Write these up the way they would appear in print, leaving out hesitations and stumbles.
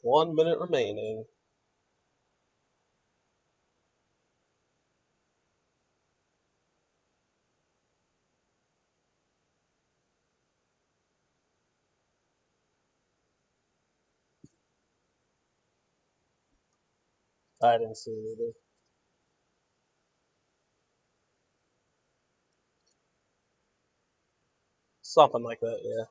1 minute remaining. I didn't see it either. Something like that, yeah.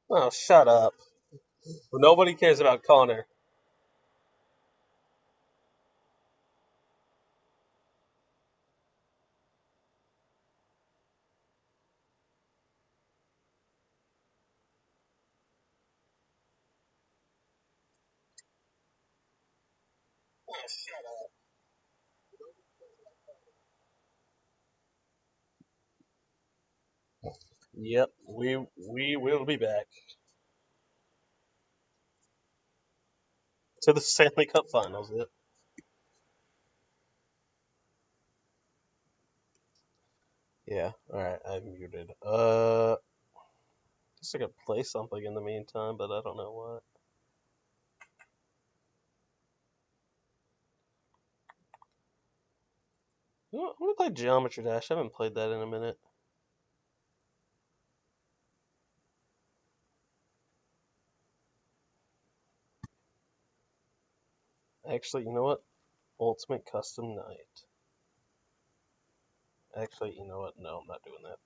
Oh, shut up. Nobody cares about Connor. Yep, we will be back to the Stanley Cup Finals. Yep. Yeah. All right. I'm muted. Guess I could play something in the meantime, but I don't know what. I want to play Geometry Dash. I haven't played that in a minute. Actually, you know what? Ultimate Custom Night. Actually, you know what? No, I'm not doing that.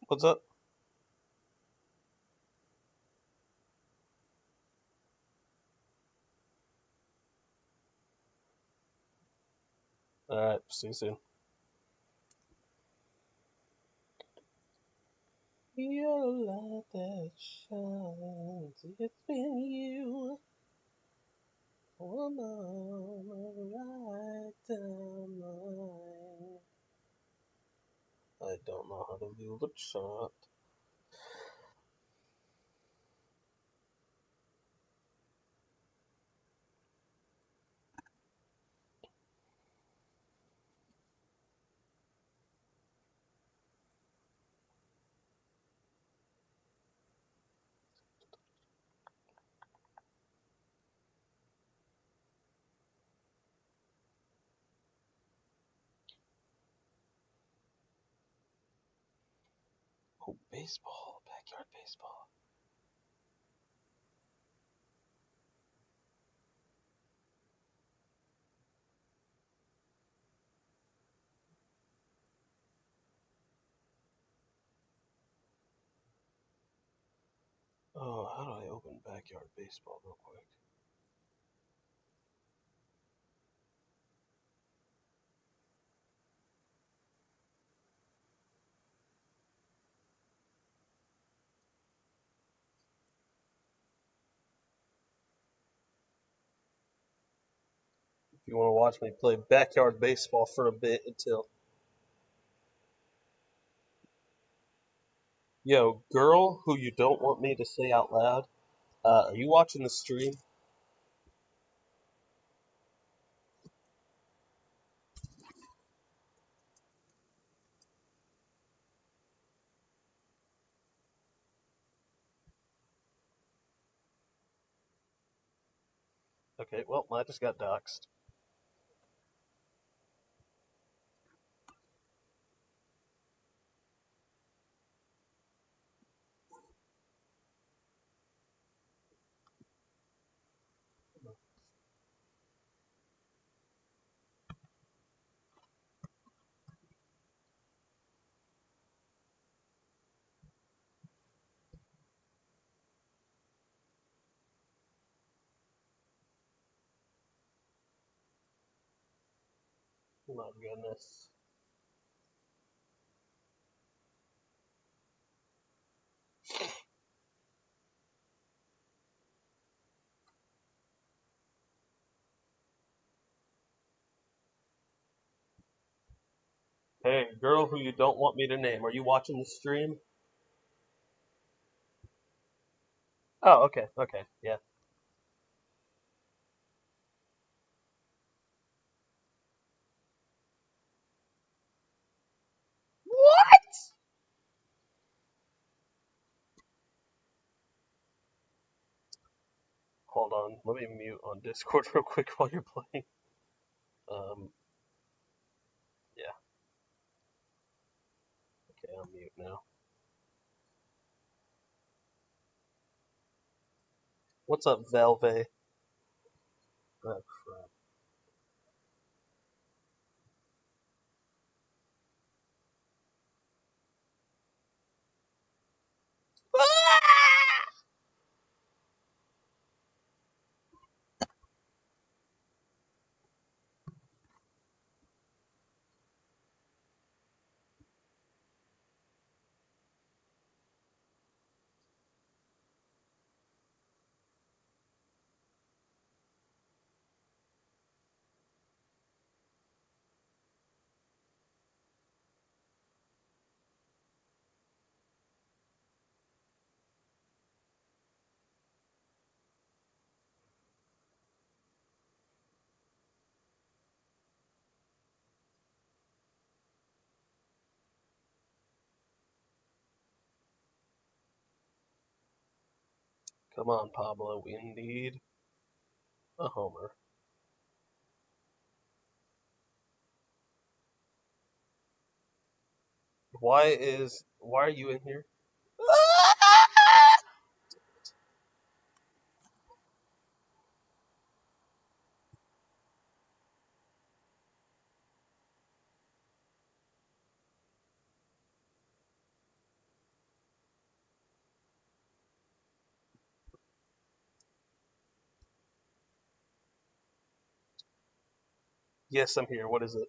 What's up? All right. See you soon. You're a light that shines. It's been you. Woman, right down the line. I don't know how to do the chant. Oh, baseball. Backyard baseball. Oh, how do I open backyard baseball real quick? If you want to watch me play backyard baseball for a bit until. Yo, girl who you don't want me to say out loud, are you watching the stream? Okay, well, I just got doxxed. My goodness. Hey, girl who you don't want me to name, are you watching the stream? Oh, okay, okay, yeah. What? Hold on, let me mute on Discord real quick while you're playing. Um, yeah, okay, I'm mute now. What's up, Velve? Oh, crap. Come on, Pablo, we need a homer. Why are you in here? Yes, I'm here. What is it?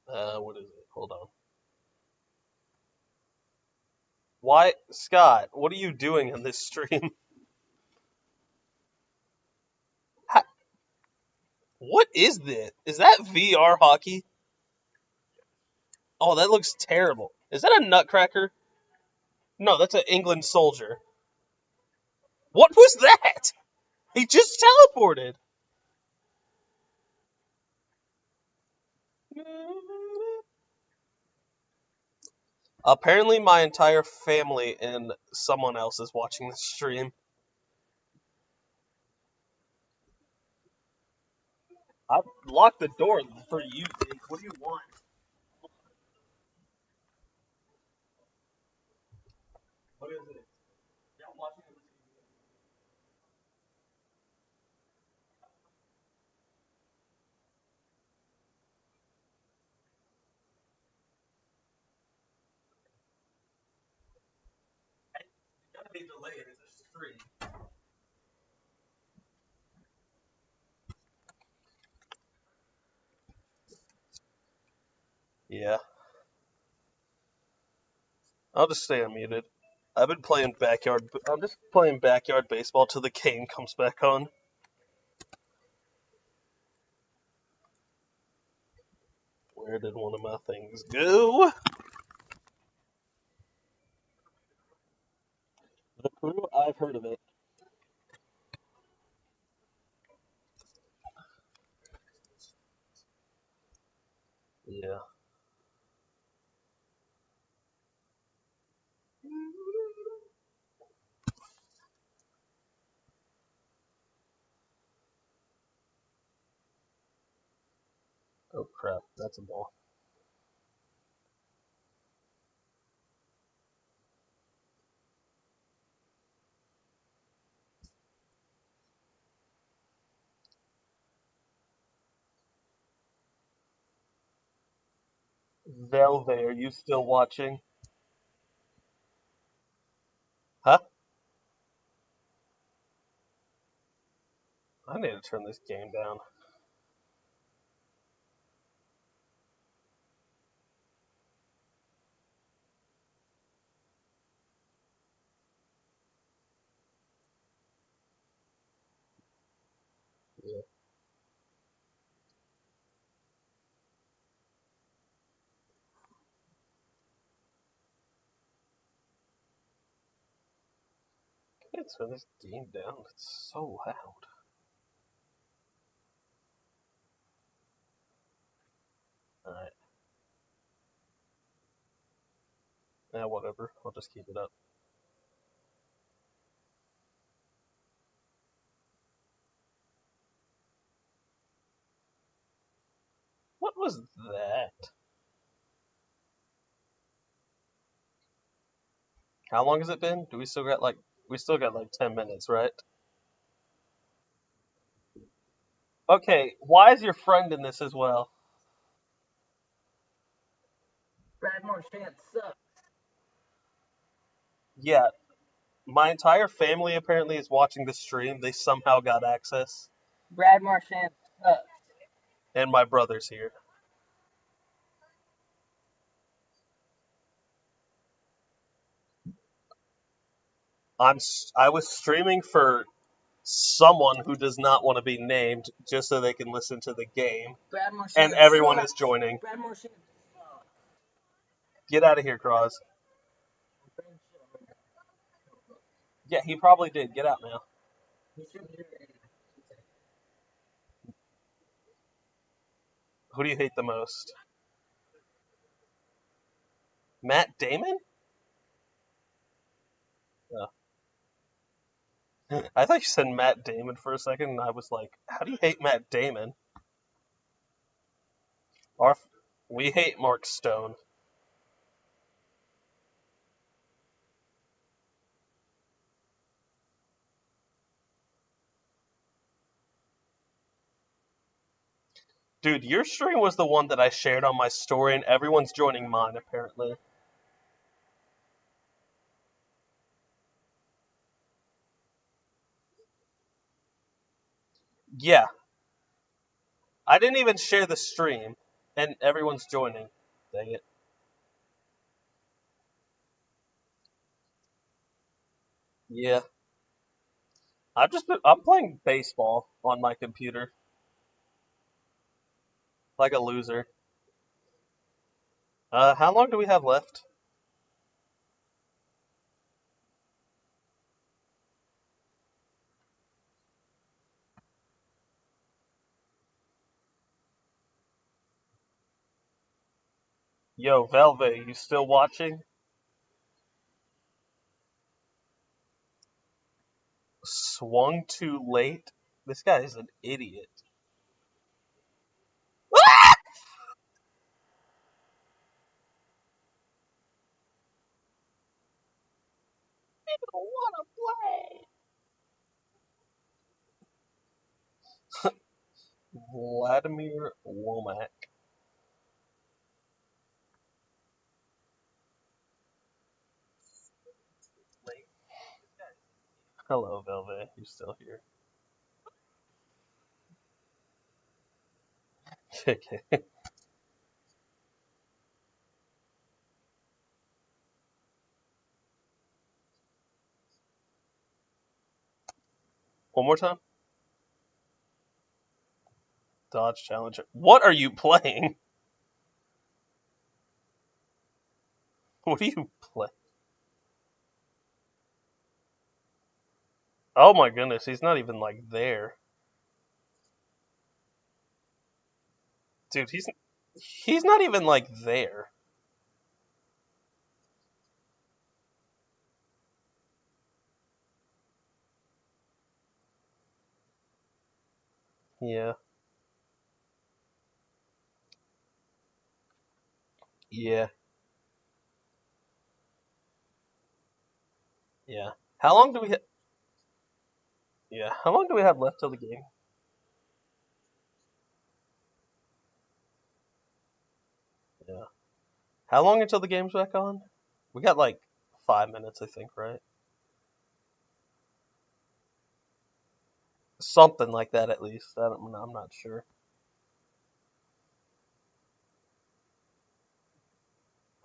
What is it? Hold on. Why, Scott? What are you doing in this stream? What is this? Is that VR hockey? Oh, that looks terrible. Is that a nutcracker? No, that's an England soldier. What was that? He just teleported. Apparently, my entire family and someone else is watching the stream. I locked the door for you, Dink. What do you want? What is it? Yeah, I'm watching it. It's gotta be delayed. It's a stream. Yeah, I'll just stay unmuted. I've been playing backyard. I'm just playing backyard baseball till the game comes back on. Where did one of my things go? The Crew. I've heard of it. Yeah. Oh crap, that's a ball. Velve, are you still watching? Huh? I need to turn this game down. Yeah. I need to turn this game down. It's so loud. Alright. Yeah, whatever. I'll just keep it up. What was that? How long has it been? Do we still got like 10 minutes, right? Okay, why is your friend in this as well? Brad Marchand sucks. Yeah, my entire family apparently is watching the stream. They somehow got access. Brad Marchand sucks. And my brother's here. I was streaming for someone who does not want to be named just so they can listen to the game. Brad Marchand And everyone sucks. is joining. Brad Marchand sucks. Get out of here, Cross. Yeah, he probably did. Get out now. Who do you hate the most? Matt Damon? Oh. I thought you said Matt Damon for a second, and I was like, how do you hate Matt Damon? Our, we hate Mark Stone. Dude, your stream was the one that I shared on my story, and everyone's joining mine, apparently. Yeah, I didn't even share the stream, and everyone's joining. Dang it. Yeah. I'm playing baseball on my computer, like a loser. How long do we have left? Yo, Velvet, you still watching? Swung too late? This guy is an idiot. don't want to play. Vladimir Womack. Hello, Velvet. You're still here. Okay. One more time. Dodge Challenger. What are you playing? What do you play? Oh my goodness, he's not even like there. Dude, he's not even like there. Yeah. Yeah. Yeah. How long do we Yeah. How long do we have left till the game? Yeah. How long until the game's back on? We got like 5 minutes, I think, right? Something like that at least. I'm not sure.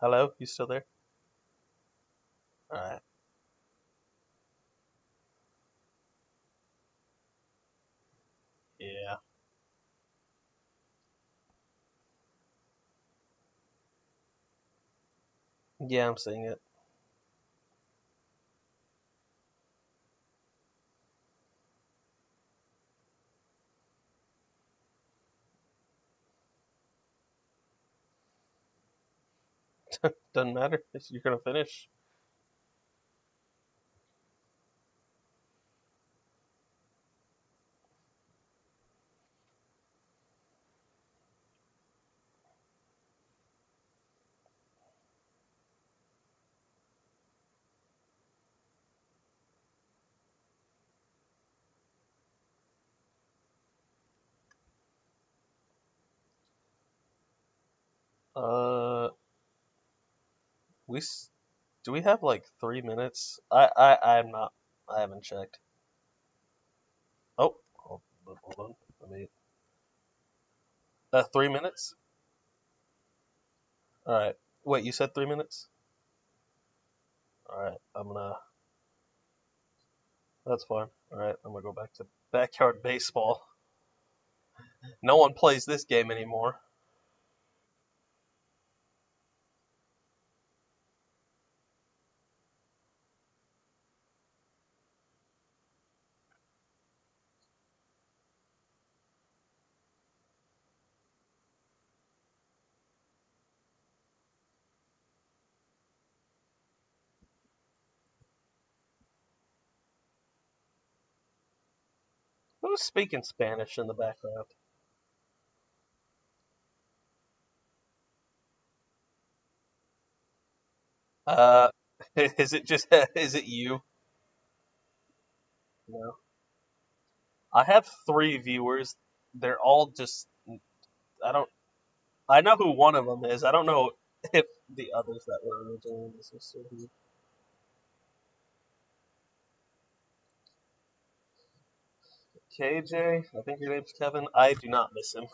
Hello, you still there? All right. Yeah. Yeah, I'm seeing it. Doesn't matter. You're gonna finish. Uh, we do we have like 3 minutes? I'm not. I haven't checked. Oh, hold on. Let me. 3 minutes. All right. Wait, you said 3 minutes? All right. I'm gonna. That's fine. All right. I'm gonna go back to backyard baseball. No one plays this game anymore. Who's speaking Spanish in the background? Uh, is it just is it you? No. I have 3 viewers. They're all just I don't I know who one of them is. I don't know if the others that were originally in this are still here. KJ, I think your name's Kevin. I do not miss him.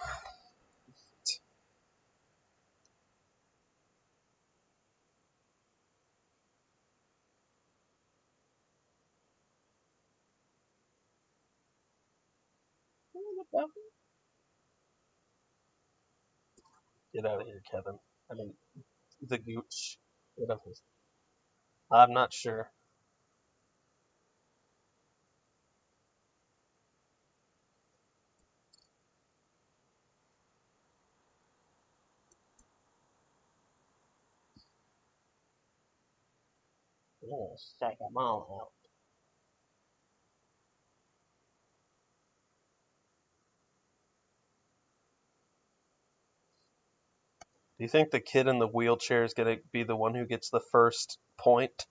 Get out of here, Kevin. I mean, the gooch. Whatever. I'm not sure. Yeah, check them all out. Do you think the kid in the wheelchair is going to be the one who gets the first point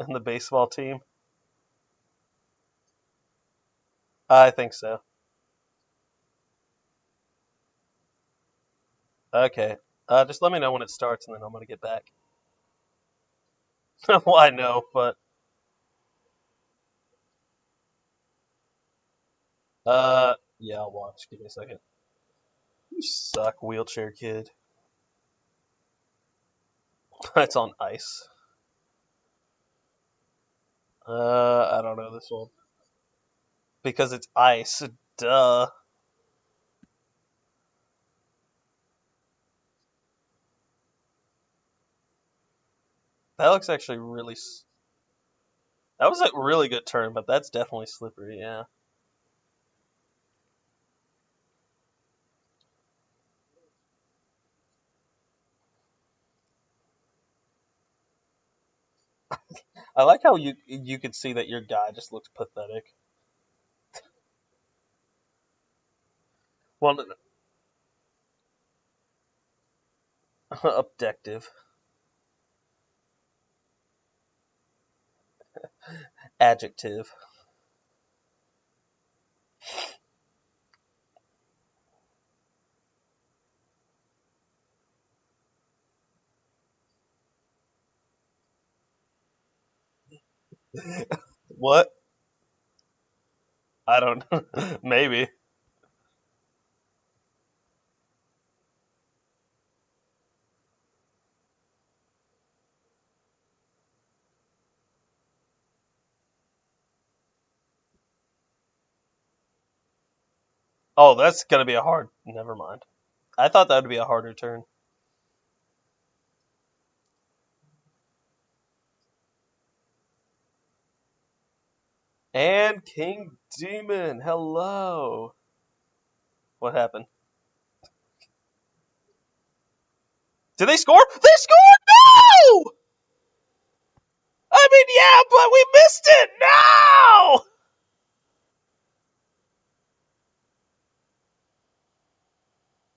in the baseball team? I think so. Okay. Just let me know when it starts, and then I'm going to get back. Well, I know, but yeah, I'll watch. Give me a second. You suck, wheelchair kid. It's on ice. I don't know this one because it's ice. Duh. That looks actually really. That was a really good turn, but that's definitely slippery. Yeah. I like how you could see that your guy just looks pathetic. Well, objective, adjective. What? I don't. Maybe. Oh, that's gonna be a hard. Never mind. I thought that would be a harder turn. And King Demon, hello. What happened? Did they score? They scored! No! I mean, yeah, but we missed it! No!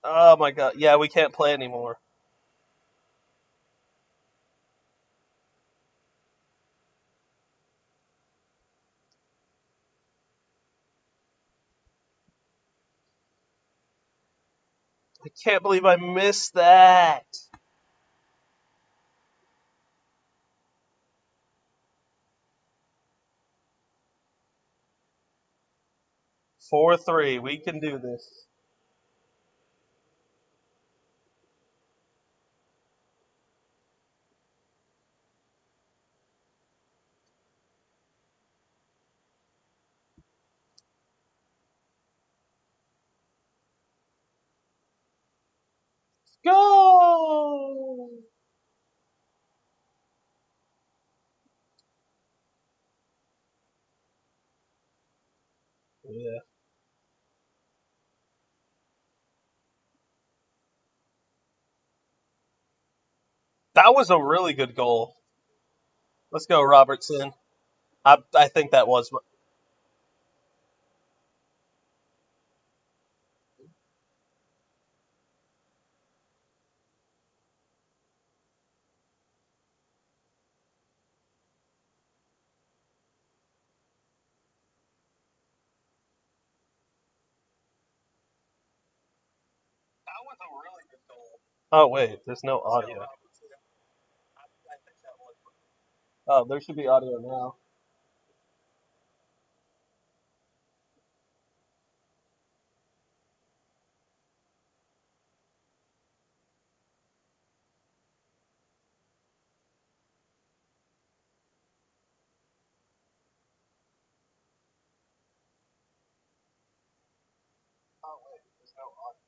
Oh my god. Yeah, we can't play anymore. I can't believe I missed that. 4-3. We can do this. Go! Yeah. That was a really good goal. Let's go, Robertson. I think that was. That was a really good goal. Oh, wait. There's no audio. Oh, there should be audio now. Oh, wait. There's no audio.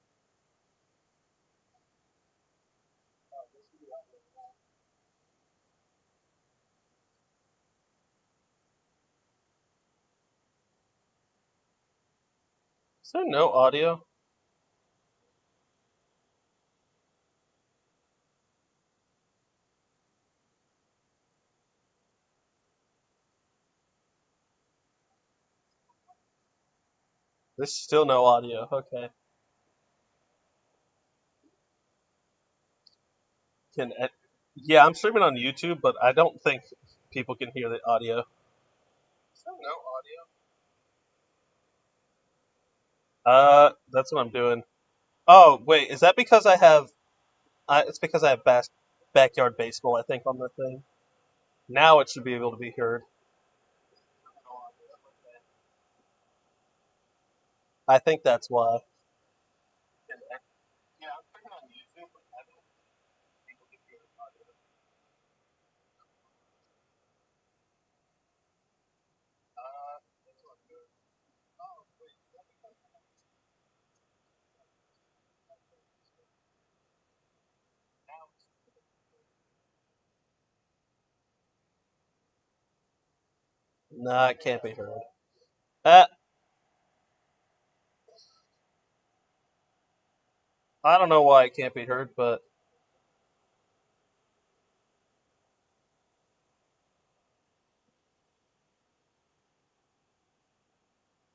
Oh, there should be audio now. Is there no audio? There's still no audio. Okay. Can Yeah, I'm streaming on YouTube, but I don't think people can hear the audio. Is there no audio? That's what I'm doing. Oh, wait, is that because I have? It's because I have backyard baseball. I think on the thing. Now it should be able to be heard. I think that's why. Yeah, I'm streaming on YouTube, but I don't think people can hear the audio. That's what I'm doing. Oh, wait, is that because now it's Nah, it can't be heard. Uh, I don't know why it can't be heard, but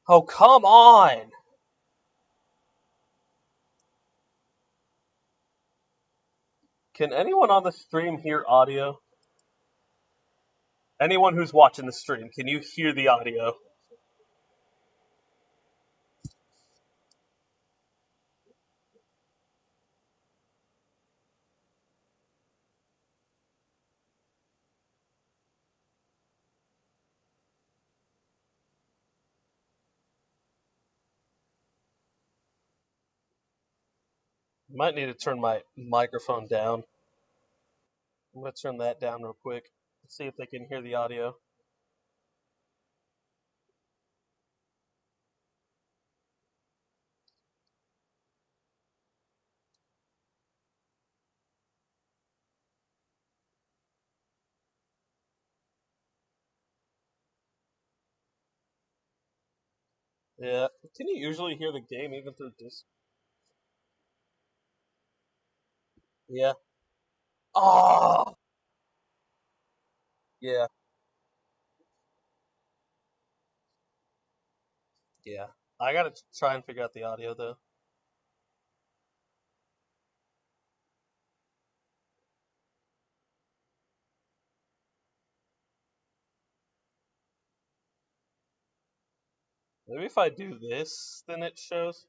oh, come on! Can anyone on the stream hear audio? Anyone who's watching the stream, can you hear the audio? Might need to turn my microphone down. I'm gonna turn that down real quick. See if they can hear the audio. Yeah. Can you usually hear the game even through this? Yeah. Oh. Yeah. Yeah. I gotta try and figure out the audio though. Maybe if I do this, then it shows.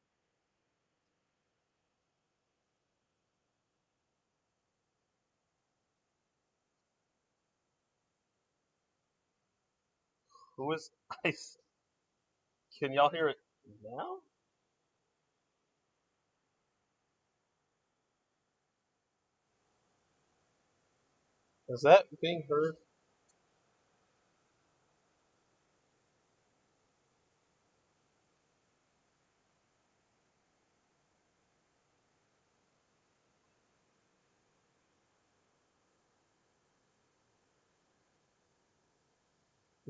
Who is Ice? Can y'all hear it now? Is that being heard?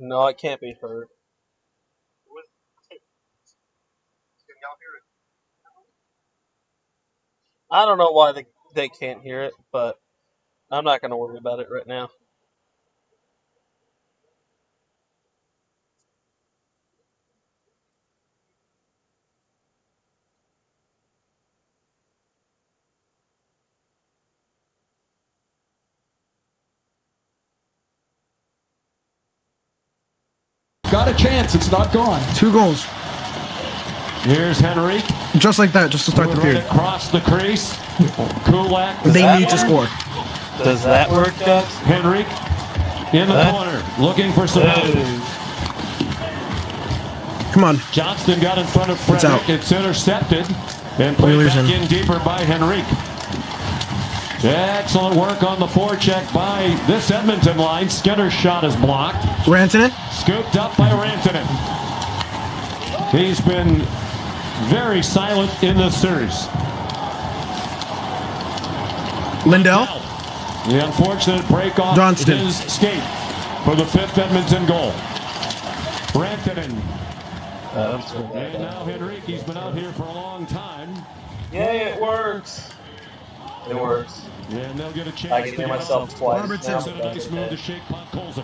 No, it can't be heard. Can y'all hear it? I don't know why they can't hear it, but I'm not gonna worry about it right now. Got a chance. It's not gone. 2 goals. Here's Henrique. Just like that, just to start the Right period. across the crease. Kulak. They that need to work? score. Does that work, guys? Henrique in the corner, looking for some help. Come on. Johnston got in front of It's Frederick. out. It's intercepted and played Oilers back in. in deeper by Henrique. Excellent work on the forecheck by this Edmonton line. Skinner's shot is blocked. Rantanen. Scooped up by Rantanen. He's been very silent in this series. Lindell. The unfortunate break off Johnston. his skate for the 5th Edmonton goal. Rantanen. And now Henrique, he's been out here for a long time. Yay, it works. It works. And they'll get a chance I can to hear get myself twice. Robertson. Now, It's a nice move to shake Puck Colson.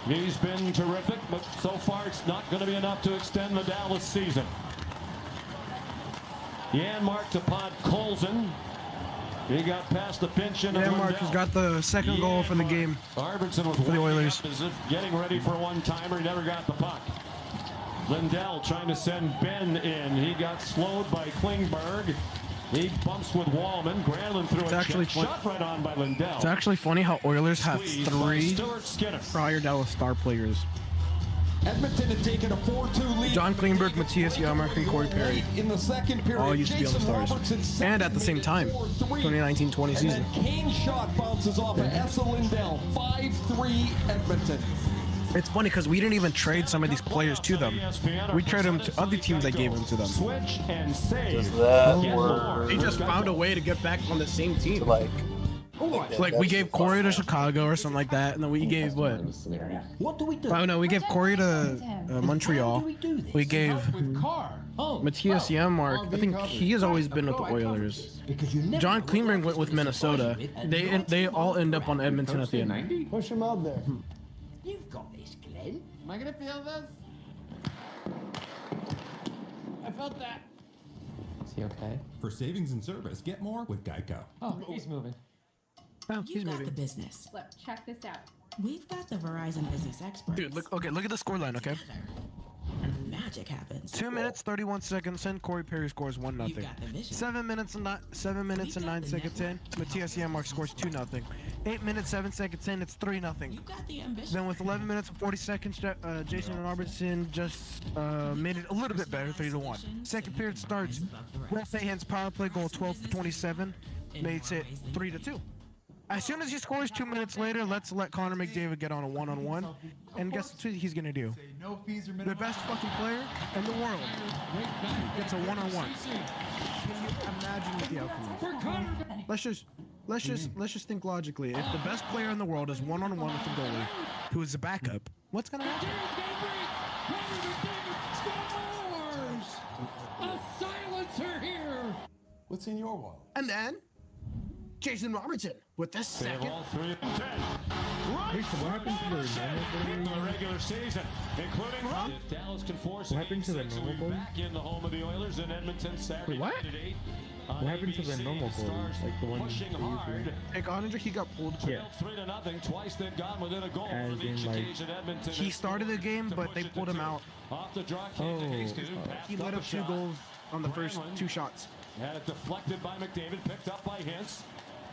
He's been terrific, but so far it's not going to be enough to extend the Dallas season. Janmark to Pod Colson. He got past the pinch into Janmark has got the second goal for the game. Arvidsson was the Oilers. as if getting ready for one-timer. He never got the puck. Lindell trying to send Ben in. He got slowed by Klingberg. He bumps with Wallman. Granlund threw a actually check shot right on by Lindell. It's actually funny how Oilers have Squeezed by 3 Stuart Skinner. prior Dallas Star players. Edmonton had taken a 4-2 lead. John Klingberg, Matthias Janmark, and Corey Perry. In the second period, All used to be on the Jason Stars. Robertson set And at the same time, 4-3. 2019-20 And season. then Kane's shot bounces off of Essa Lindell. 5-3 Edmonton. It's funny because we didn't even trade some of these players to them. We traded them to other teams that gave them to them. Switch and save. Does that Get work? more. They just found a way to get back on the same team. Like, Like we gave Corey to Chicago or something like that, and then we gave what? What do we do? Oh no, we gave Corey to Montreal. We gave Matthias Janmark. I think he has always been with the Oilers. Because you never John Klingberg went with Minnesota. They all end up on Edmonton at the end. Push him out there. You've got this, Glenn. Am I gonna feel this? I felt that. Is he okay? For savings and service, get more with Geico. Oh, he's moving. Oh, he's You've got the moving. business. Look, check this out. We've got the Verizon business experts. Dude, look. Okay, look at the scoreline. Okay. And match magic happens. 2 minutes 31 seconds in, Corey Perry scores 1-0. 7 minutes and 9 seconds in, Matias Janmark scores 2-0. 8 minutes 7 seconds in, it's 3-0. Then with 11 minutes and 40 seconds, Jason Robertson just made it a little bit better, 3-1. Second period starts. Ralph Fahan's power play goal, 12-27, makes it 3-2. As soon as he scores 2 minutes later, let's let Connor McDavid get on a one-on-one. And guess what he's gonna do? The best fucking player in the world gets a one-on-one. Can you imagine what the outcome is? Let's just think logically. If the best player in the world is one-on-one with the goalie, who is the backup, what's gonna happen? A silencer here. What's in your wallet? And then Jason Robertson with this second. All 3 of 10. Right. What happened to the In the regular season, including if Dallas can force What happened to the normal goal? back in the home of the Oilers in Edmonton Saturday Wait, what? night at 8. What happened to the normal goal? Like the one pushing they hard. usually- Hey, Oninger, he got pulled. Yeah. 3-0. Twice they've gone within a goal As from each in, like, occasion. Edmonton He has started the game, to but push they it to pulled him 2. out. Off the draw, kick to Hastings, passed He let a up 2 shot. goals on the first Granlund 2 shots. Had it deflected by McDavid, picked up by Hintz.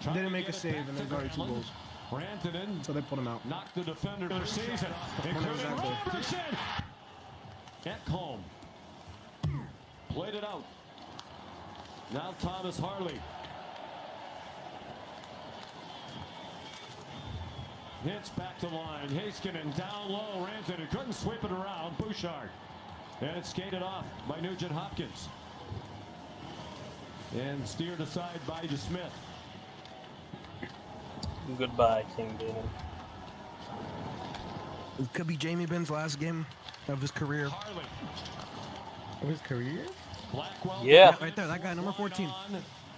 Trying Didn't to make get a it save, back and to there's already 2 Granlund. goals. Rantanen So they pulled him out. knocked the defender of the season, including exactly. Robertson. Ekholm played it out. Now Thomas Harley. Hits back to line. Heiskanen down low. Rantanen couldn't sweep it around. Bouchard. And it's skated off by Nugent Hopkins. And steered aside by DeSmith. Goodbye, King Damon. It could be Jamie Benn's last game of his career. Harley. Of his career? Blackwell. Yeah. Right there, that guy, number 14.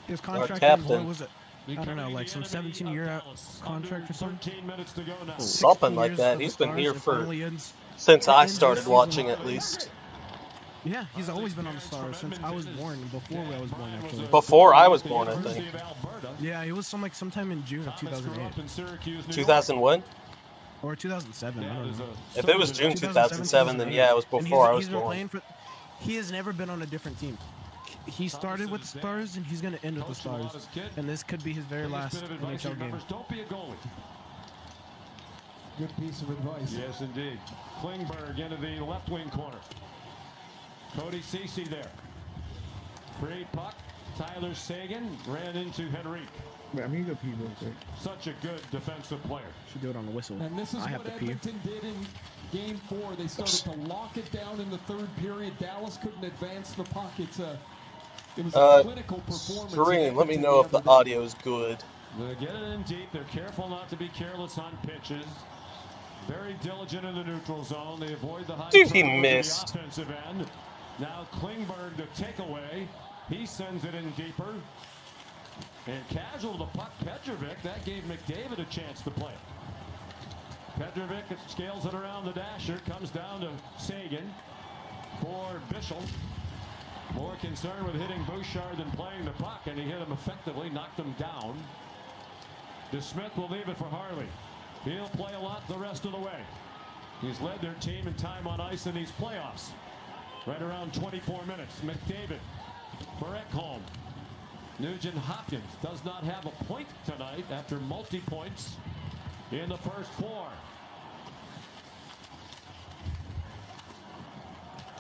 His Our contract is, captain. what was it? I don't know, like some 17-year contract or something. 13 minutes to go now. Something 16 like years that. for He's the been here Stars, for and finally ends- since I ends this started season. watching, at least. Yeah, he's always been on the Stars since I was born, before I was born actually. Before I was born, I think. Yeah, he was sometime in June of 2008. 2001? Or 2007, I don't know. If it was June 2007, then yeah, it was And before I was he's been born. playing for. He has never been on a different team. He started with the Stars, and he's going to end with the Stars. And this could be his very last NHL game. Don't be a goalie. Good piece of advice. Yes, indeed. Klingberg into the left wing corner. Cody Ceci there. Free puck. Tyler Sagan ran into Henrique. Wait, I'm gonna go pee real quick. Such a good defensive player. Should do it on the whistle. And this is I have what to pee. Edmonton did in Game 4. They started to lock it down in the 3rd period. Dallas couldn't advance the puck. It was a clinical performance. Serene, let me know if the audio is good. They get it in deep. They're careful not to be careless on pitches. Very diligent in the neutral zone. They avoid the high Dude, he turnovers at missed. the offensive end. Now Klingberg to take away. He sends it in deeper. And casual to the puck, Petrovic. That gave McDavid a chance to play. Petrovic scales it around the dasher. Comes down to Sagan for Bischel. More concerned with hitting Bouchard than playing the puck, and he hit him effectively, knocked him down. DeSmith will leave it for Harley. He'll play a lot the rest of the way. He's led their team in time on ice in these playoffs. Right around 24 minutes. McDavid for Ekholm. Nugent Hopkins does not have a point tonight after multi-points in the first 4.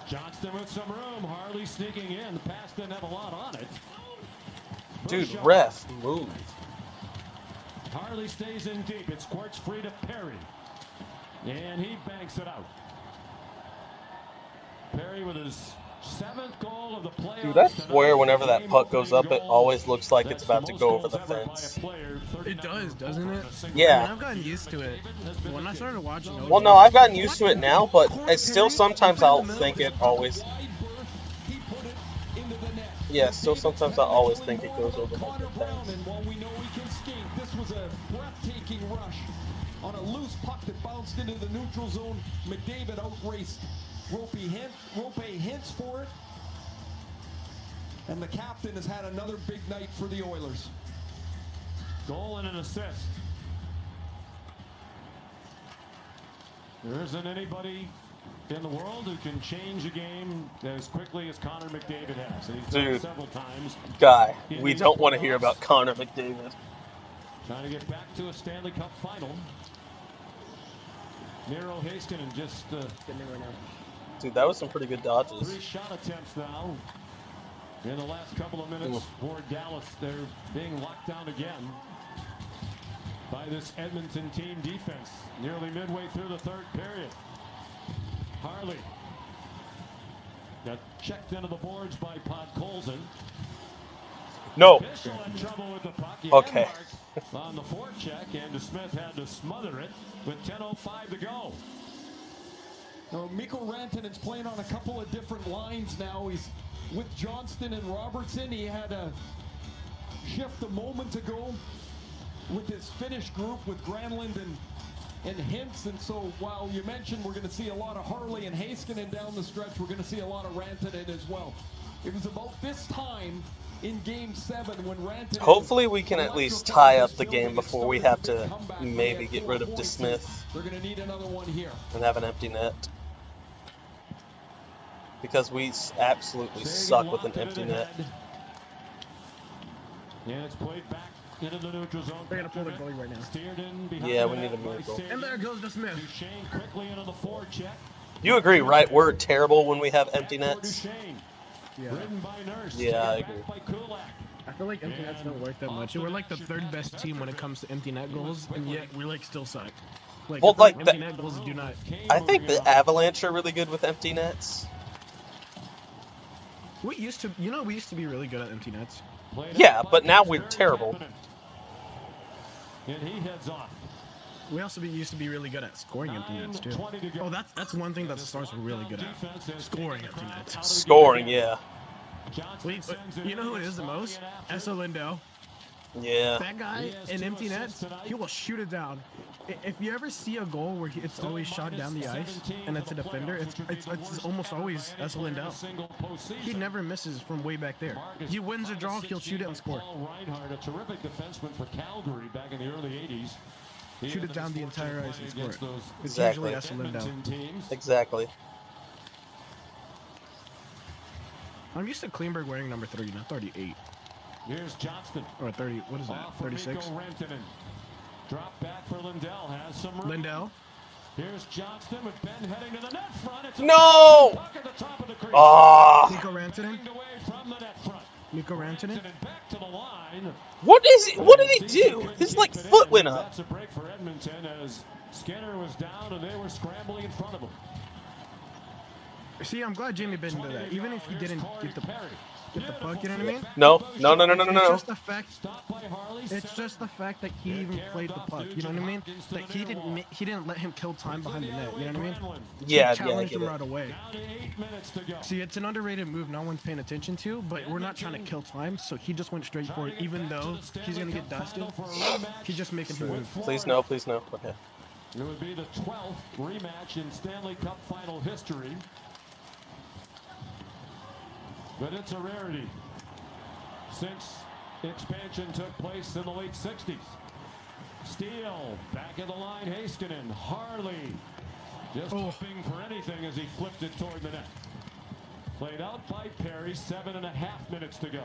Johnston with some room. Harley sneaking in. The pass didn't have a lot on it. Dude, Bouchard. ref, move. Harley stays in deep. It squirts free to Perry. And he banks it out. Perry with his 7th goal of the playoffs. Dude, I swear whenever that puck goes up, it always looks like it's about to go over the fence. It does, doesn't it? Yeah. I mean, I've gotten used to it. When I started watching Well, no, I've gotten used to it now, but it's still sometimes I'll think it always. Yeah, still sometimes I always think it goes over the fence. And while we know he can skate, this was a breathtaking rush on a loose puck that bounced into the neutral zone. McDavid outraced Rope Hintz for it. And the captain has had another big night for the Oilers. Goal and an assist. There isn't anybody in the world who can change a game as quickly as Connor McDavid has. And he's Dude. done it several times. Guy, in we these don't want to hear playoffs. about Connor McDavid. Trying to get back to a Stanley Cup final. Miro Heiskanen just Dude, that was some pretty good dodges. 3 shot attempts now. In the last couple of minutes for Dallas, they're being locked down again by this Edmonton team defense. Nearly midway through the third period. Harley got checked into the boards by Podkolzin. No. Bissell had trouble with the puck. He Okay. had marked on the forecheck, and DeSmith had to smother it with 10:05 to go. Now, Mikko Rantanen's playing on a couple of different lines now. He's with Johnston and Robertson. He had a shift a moment ago with his Finnish group with Granlund and Hintz. And so while you mentioned we're going to see a lot of Harley and Heiskanen down the stretch, we're going to see a lot of Rantanen as well. It was about this time in Game 7 when Rantanen... Hopefully we can at least tie up the game before we have to maybe get rid of DeSmith They're going to need another one here. and have an empty net. Because we absolutely suck with an empty net. And it's played back into the neutral zone. They're gonna pull the goalie right now. Steered in behind Yeah, the we net need a by miracle. Sadie. And there goes DeSmith. Duchesne quickly into the forecheck. You agree, right? We're terrible when we have empty Back for nets. Duchesne. Yeah. Ridden by Nurse. Yeah, I Taken agree. back by Kulak. I feel like empty nets don't work that much. We're like the third best team when it comes to empty net goals, and yet we like still suck. Like, Well, I feel like empty the- net goals do not. I think the Avalanche are really good with empty nets. We used to, we used to be really good at empty nets. Played Yeah, out by but now we're Pittsburgh terrible. Kapanen. And he heads off. We also used to be really good at scoring empty nets too. 9:20 to go. Oh, that's one thing that the Stars were really good at. Scoring empty nets. Scoring, yeah. Wait, but you know who it is the most? Essa Lindell. Yeah. That guy in empty nets, he will shoot it down. If you ever see a goal where it's always shot down the ice and it's a defender, it's almost always Essa Lindell. He never misses from way back there. He wins a draw, he'll shoot it and score. Paul Reinhardt, a terrific defenseman for Calgary back in the early 80s. He Shoot had it down the misfortune entire to ice and play score against it. those It's Exactly. usually Essa Lindell. Edmonton teams. Exactly. I'm used to Klingberg wearing number 30, not 38. Here's Johnston. Or 30, what is that, Off for 36? Mikko Rantanen. Drop back for Lindell. Has some room. Lindell? Here's Johnston with Ben heading to the net front. It's a No! puck at the top of the crease. Ah! Mikko Rantanen? Turned away from the net front. Mikko Rantanen? Rantanen back to the line. What is it? What did he do? His like foot went up. That's a break for Edmonton as Skinner was down and they were scrambling in front of him. See, I'm glad Jamie Benn did that. Even if he didn't get the puck, you know what I mean? No. It's just the fact. Stopped by Harley. It's just the fact that he even played the puck. You know what I mean? Like he didn't let him kill time behind the net. You know what I mean? Yeah, He yeah, I challenged get him it. right away. Down to 8 minutes to go. See, it's an underrated move no one's paying attention to, but we're not trying to kill time, so he just went straight for it. Even though he's gonna get dusted, he's just making him move. Please no, please no. Okay. It would be the 12th rematch in Stanley Cup final history. But it's a rarity since expansion took place in the late 60s. Steele back at the line, Heiskanen, Harley just hoping for anything as he flipped it toward the net. Played out by Perry, 7.5 minutes to go.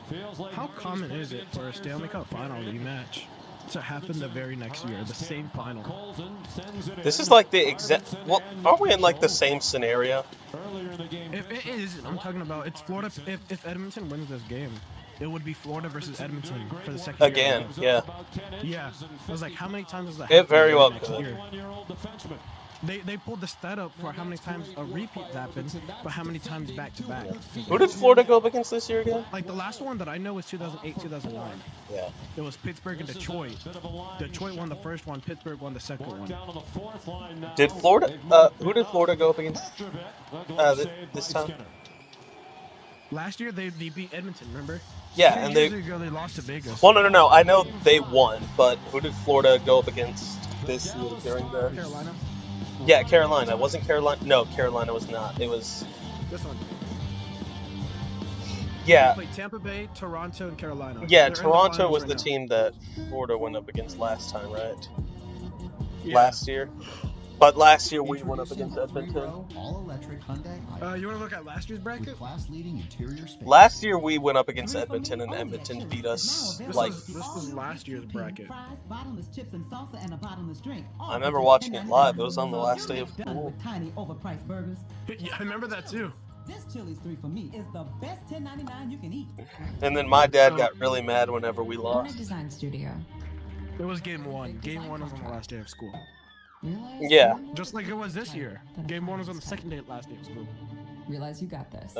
Feels like How Hardy's common played is the it for a entire Stanley Cup third final period. rematch to happen the very next year, the same final? Colson sends it This in. is like the exact. Arvidsson Well, and aren't we in like the Mitchell. same scenario? Earlier in the game, If it is, I'm talking about it's Florida. If Edmonton wins this game, it would be Florida versus Edmonton for the second Again, year. yeah. Yeah, I was like, how many times does that It happen very well next could. year? 21-year-old defenseman. They pulled the stat up for how many times a repeat happened, but how many times back to back. Who did Florida go up against this year again? Like the last one that I know was 2008, 2009. Yeah. It was Pittsburgh and Detroit. Detroit won the first one, Pittsburgh won the second one. Down on the fourth line now. Did Florida? Who did Florida go up against? This time? Last year they beat Edmonton, remember? Yeah, 2 and years they. ago they lost to Vegas. Well, no. I know they won, but who did Florida go up against this year during the? Carolina. Yeah, Carolina. Wasn't Carolina? No, Carolina was not. It was. This one. Yeah. Played Tampa Bay, Toronto, and Carolina. Yeah, They're in the Toronto finals was right the now. team that Florida went up against last time, right? Yeah. Last year. But last year we went up against Edmonton. All-electric Hyundai. You want to look at last year's bracket? Class-leading interior space. Last year we went up against Edmonton and Edmonton beat us like. This was last year's bracket. I remember watching it live. It was on the last day of school. Yeah, I remember that too. This Chili's 3 for me is the best $10.99 you can eat. And then my dad got really mad whenever we lost. Design studio. It was game 1. Game 1 was on the last day of school. Yeah. Just like it was this year. Game 1 was on the second day, last day of school. Realize you got this.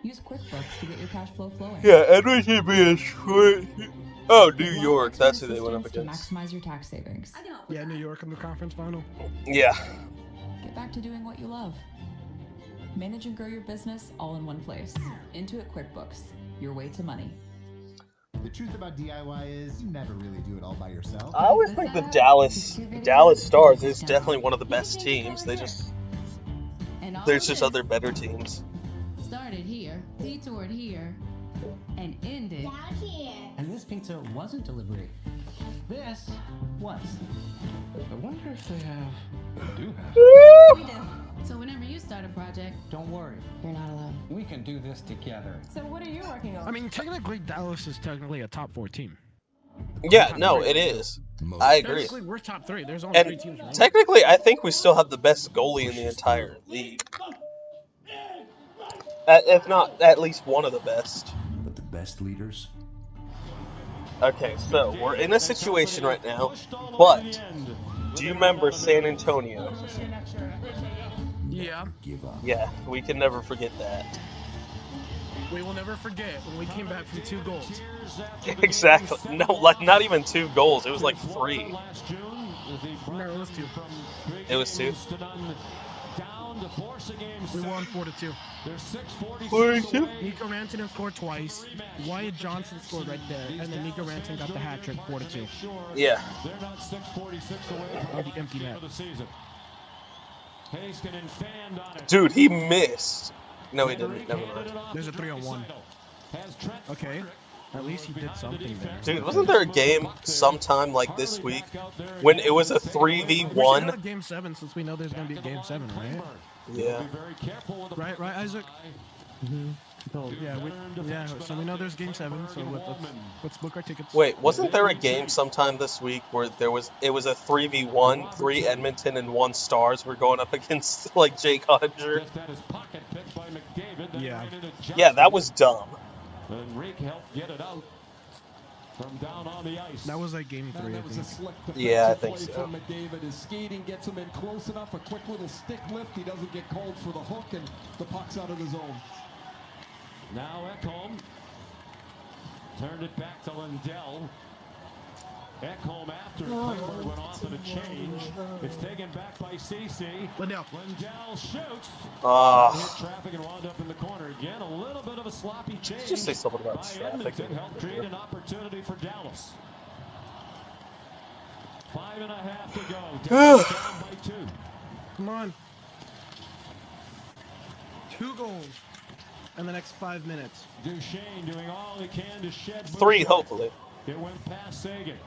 Use QuickBooks to get your cash flow flowing. Yeah, Edmonton beat us. Oh, New York. That's who they went up To against. maximize your tax savings. Yeah, New York in the conference final. Yeah. Get back to doing what you love. Manage and grow your business all in one place. Intuit QuickBooks. Your way to money. The truth about DIY is you never really do it all by yourself. I always think the Dallas Stars is definitely one of the best teams. There's just other better teams. Started here, detoured here, and ended Down here. And this pizza wasn't delivery. This was. I wonder if they do have. We do. So whenever you start a project, Don't worry, You're not alone. we can do this together. so what are you working on? I mean, technically, Dallas is technically a top 4 team. Yeah, no, it is. I agree. Technically, we're top 3. There's only 3 And teams. Right? technically, I think we still have the best goalie in the entire league. If not, at least one of the best. But the best leaders. Okay, so we're in a situation right now, but do you remember San Antonio? Yeah. Give up. Yeah, we can never forget that. We will never forget when we came back from 2 goals. Exactly. No, like not even 2 goals. It was like 3. No, it was 2. It was 2. We won 4-2. 4-2? Nico Rantanen scored twice. Wyatt Johnson scored right there, and then Nico Rantanen got the hat trick, 4-2. Yeah. They're not 6:46 away Oh, the empty net. for the season. Heiskanen fanned on it. Dude, he missed. No, he didn't. Never mind. There's a 3-on-1. Okay. At least he did something there. Dude, wasn't there a game sometime like this week when it was a 3v1? We should go to Game 7 since we know there's going to be a Game 7, right? Yeah. Right, Isaac? Yeah, so we know there's Game 7, so let's book our tickets. Wait, wasn't there a game sometime this week where it was a 3v1, 3 Edmonton and 1 Stars were going up against like Jake Ottinger? Yeah. Yeah, that was dumb. And Rick helped get it out from down on the ice. That was like Game 3, I That was a think. slick Yeah, I defensive think play so. from McDavid. His skating gets him in close enough. A quick little stick lift. He doesn't get called for the hook, and the puck's out of the zone. Now Ekholm turned it back to Lindell. Ekholm after Klingberg went off in a change. It's taken back by Ceci. Lindell. Lindell shoots. Ah. Hit traffic and wound up in the corner again. A little bit of a sloppy change. Just say something about by traffic. Edmonton helped create an opportunity for Dallas. 5.5 to go. Dallas down by 2. Come on. 2 goals in the next 5 minutes. Duchesne doing all he can to shed. 3, movement. hopefully. It went past Sagan.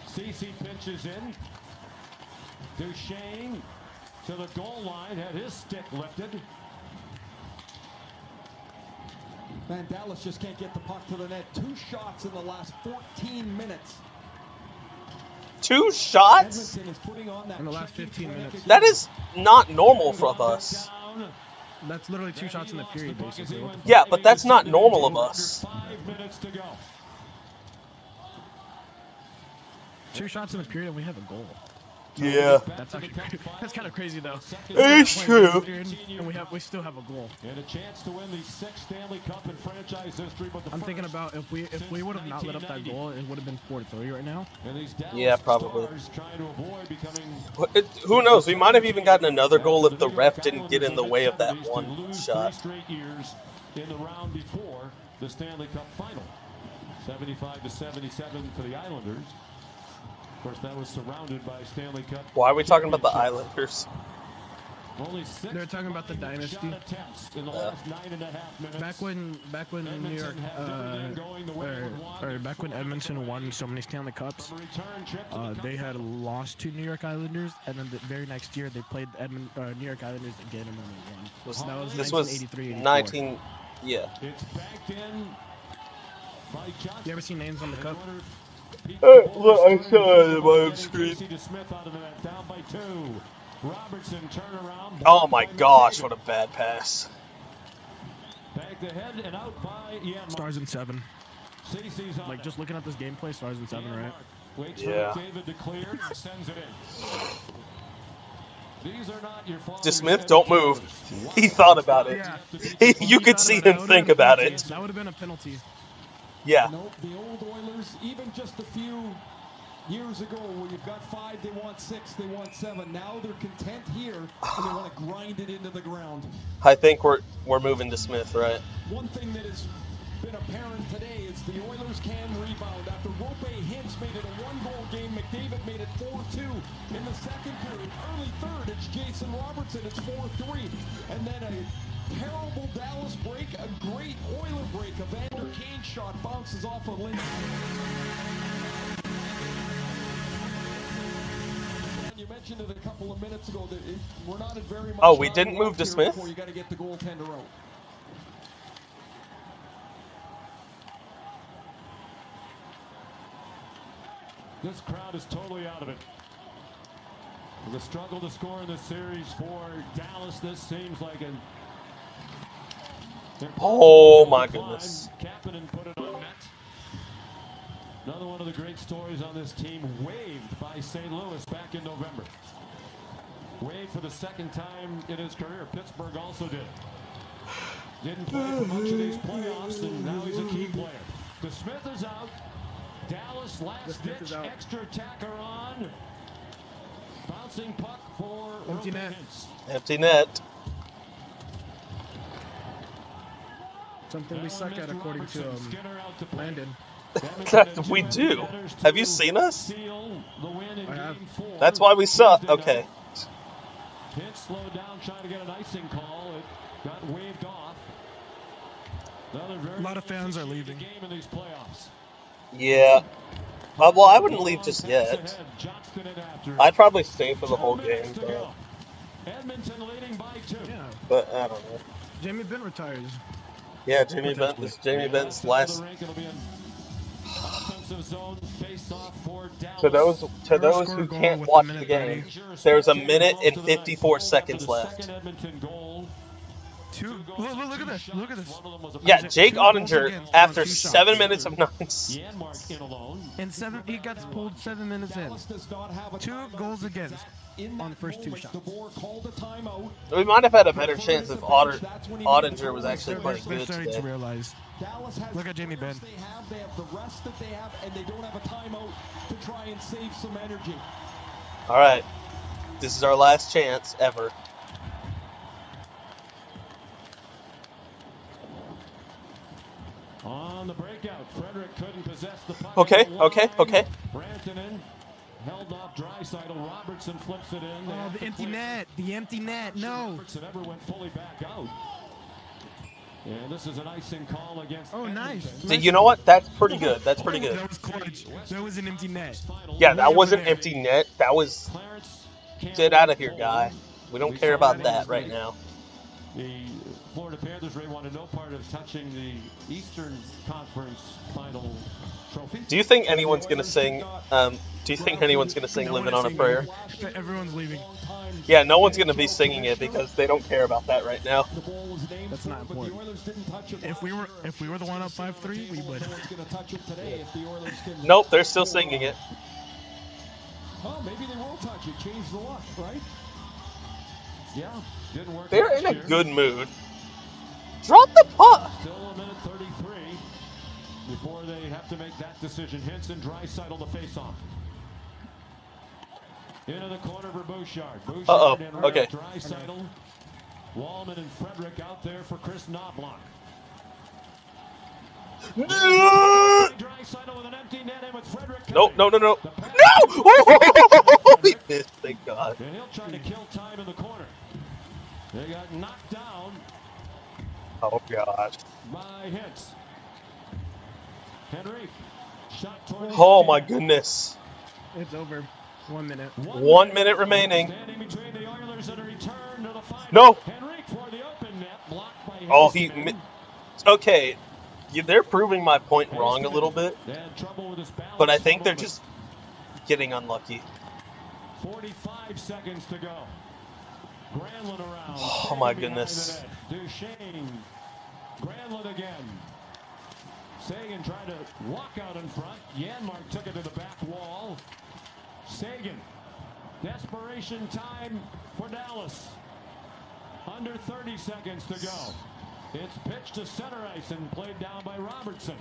Ceci pitches in. Duchesne to the goal line, had his stick lifted. Man, Dallas just can't get the puck to the net. 2 shots in the last 14 minutes. 2 shots? Edmonton is putting on that In the last cheeky 15 flank minutes. again. That is not normal from us. That's literally 2 shots in the period, basically. What the fuck? Yeah, but that's not normal of us. 5 minutes to go. 2 shots in the period and we have a goal. Yeah. That's actually that's kind of crazy though. It's true. And we still have a goal. And a chance to win the 6th Stanley Cup in franchise history. But the I'm thinking first about if we would have not let up that goal, it would have been 4-3 right now. And these Dallas Yeah, probably. Stars trying to avoid becoming Who knows? We might have even gotten another goal if the ref didn't get in the way of that to one lose shot. 3 straight years in the round before the Stanley Cup final. 75-77 for the Islanders. Of course, that was surrounded by Stanley Cup. Why are we talking about the Islanders? Only 6 They're talking about the dynasty. shot attempts in the last 9.5 minutes. Back when New York, or back when Edmonton won so many Stanley Cups, they had lost to New York Islanders, and then the very next year they played New York Islanders again and then they won. That was This 1983, was 84. 19. Yeah. It's backed in by Johnson. You ever seen names on the cup? Look, I saw it on my screen. Smith out of the net, down by 2. Robertson turnaround. Oh my gosh, what a bad pass. Back ahead and out by Yanmark. Stars in 7. Cece's on Like just looking at this gameplay, stars in 7, right? Waits Yeah. for David to clear and sends it in. These are not your DeSmith, don't move. He thought about it. Yeah. You could see him think about it. That would have been a penalty. Yeah. Nope, the old Oilers, even just a few years ago, where you've got 5, they want 6, they want 7. Now they're content here, and they want to grind it into the ground. I think we're moving to Smith, right? One thing that has been apparent today is the Oilers can rebound. After Rope Hintz made it a 1-goal game, McDavid made it 4-2 in the second period. Early third, it's Jason Robertson, it's 4-3. And then a terrible Dallas break, a great Oiler break. A Vander Kane shot bounces off of Lynn. You mentioned it a couple of minutes ago that we're not at very much. Oh, we didn't move to Smith? You got to get the goaltender out. This crowd is totally out of it. The struggle to score in this series for Dallas, this seems like an... Oh my goodness. Kapanen put it on net. Another one of the great stories on this team, waived by St. Louis back in November. Waived for the second time in his career. Pittsburgh also did. Didn't play for much of these playoffs, and now he's a key player. DeSmith is out. Dallas last-ditch extra attacker on. Bouncing puck for Empty net. Empty net. Something we suck at according to Landon. We do. Have you seen us? I have. That's why we suck. Okay. Hit slowed down, trying to get an icing call. It got waved off. A lot of fans are leaving. Game in these playoffs. Yeah. Well, I wouldn't leave just yet. I'd probably stay for the whole game, but, Edmonton leading by 2. Yeah. but I don't know. Jamie Benn retires. Yeah, Jamie Benn. This is Jamie Benn's last. To those who can't watch the game, there's a minute and 54 seconds left. Look at this. Look at this. Yeah, Jake Ottinger, after 7 minutes of nonsense. And he got pulled 7 minutes in. 2 goals against on the first 2 shots. We might have had a better chance if Ottinger was actually playing They're good starting to today. realize. Look at Jamie Benn. They have the rest that they have, and they don't have a timeout to try and save some energy. All right, this is our last chance ever. On the breakout, Frederick couldn't possess the puck. Okay. Rantanen held off Draisaitl. Robertson flips it in. Oh, the empty net. The empty net. No. Robertson never went fully back out. And this is an icing call against. Oh, nice. So you know what? That's pretty good. That's pretty good. That was clutch. That was an empty net. Yeah, that wasn't empty net. That was. Get out of here, guy. We don't care about that right now. The Florida Panthers, Ray, wanted no part of touching the Eastern Conference final trophy. Do you think anyone's gonna sing? Do you think anyone's gonna sing "Living on a Prayer"? Everyone's leaving. Yeah, no one's gonna be singing it because they don't care about that right now. That's not important. If we were the one up 5-3, we would. Nope, they're still singing it. Oh, maybe they will touch it. Change the luck, right? Yeah, didn't work. They're in a good mood. Drop the puck. Still a minute 33 before they have to make that decision. Hintz and Draisaitl to face off. Into the corner for Bouchard. Bouchard and Okay. Draisaitl. Wallman and Frederick out there for Chris Knobloch. Draisaitl with an empty net in with Frederick. Nope, no. No! He missed, thank God. And he'll try to kill time in the corner. They got knocked down. Oh gosh. By Hintz. Henry. Shot towards Oh my goodness. It's over. 1 minute. 1 minute remaining. Standing between the Oilers and a return to the final. No. Henry for the open net, blocked by Oh, Heiskanen. Okay. They're proving my point wrong a little bit. But I think they're just getting unlucky. 45 seconds to go. Granlund around. Oh my goodness. Duchesne. Granlund again. Sagan tried to walk out in front. Janmark took it to the back wall. Sagan. Desperation time for Dallas. Under 30 seconds to go. It's pitched to center ice and played down by Robertson.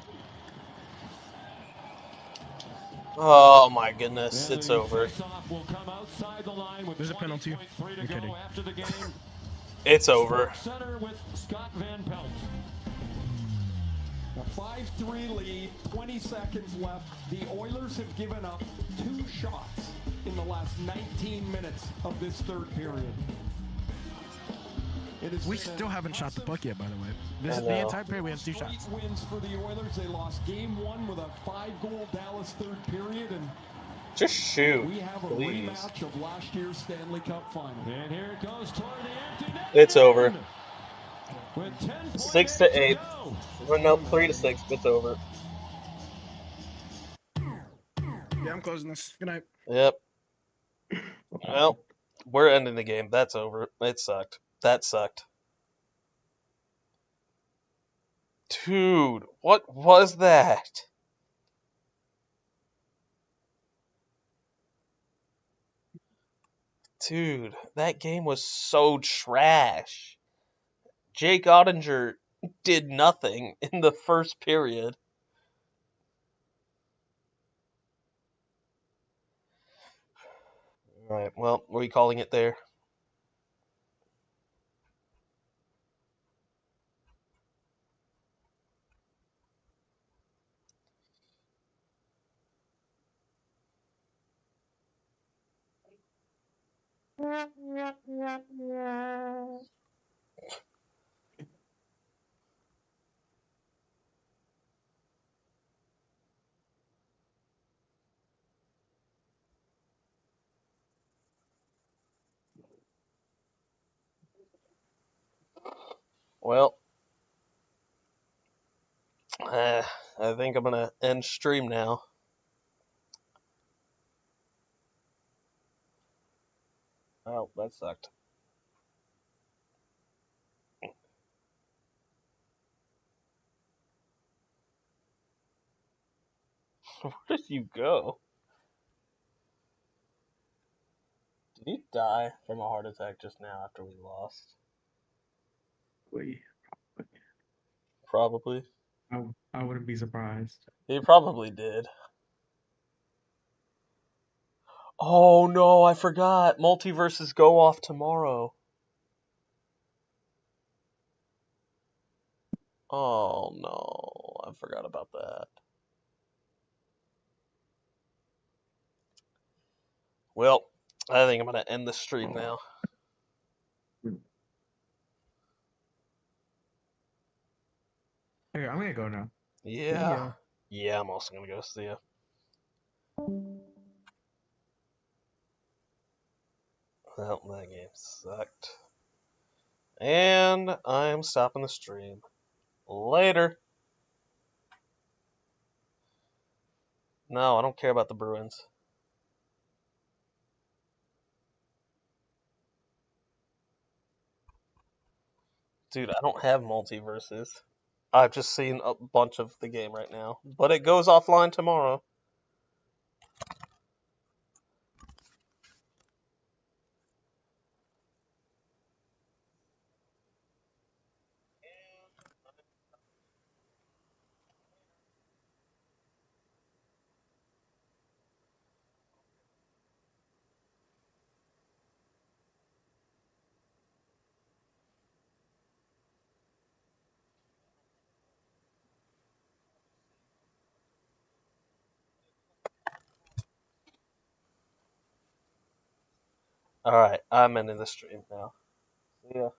Oh my goodness, it's over. Will come outside the line with There's a penalty. I'm kidding. After the game. It's over. Center with Scott Van Pelt. A 5-3 lead, 20 seconds left. The Oilers have given up 2 shots in the last 19 minutes of this third period. We still haven't shot the puck yet, by the way. This is the entire period we have 2 shots. Wins for the Oilers. They lost game 1 with a 5-goal Dallas third period, and just shoot. We have a rematch of last year's Stanley Cup final. And here it goes toward the empty net. It's over. With 6-8. Well, no, 3-6. It's over. Yeah, I'm closing this. Good night. Yep. Well, we're ending the game. That's over. It sucked. That sucked. Dude, what was that? Dude, that game was so trash. Jake Ottinger did nothing in the first period. All right, well, are we calling it there? Well, I think I'm going to end stream now. Oh, that sucked. Where did you go? Did you die from a heart attack just now after we lost? Probably. I wouldn't be surprised. He probably did. Oh no, I forgot. Multiverses go off tomorrow. Oh no, I forgot about that. Well, I think I'm going to end the stream now. Okay, I'm going to go now. Yeah. Yeah, I'm also going to go see ya. Well, that game sucked. And I'm stopping the stream. Later. No, I don't care about the Bruins. Dude, I don't have multiverses. I've just seen a bunch of the game right now. But it goes offline tomorrow. Alright, I'm ending the stream now. See ya.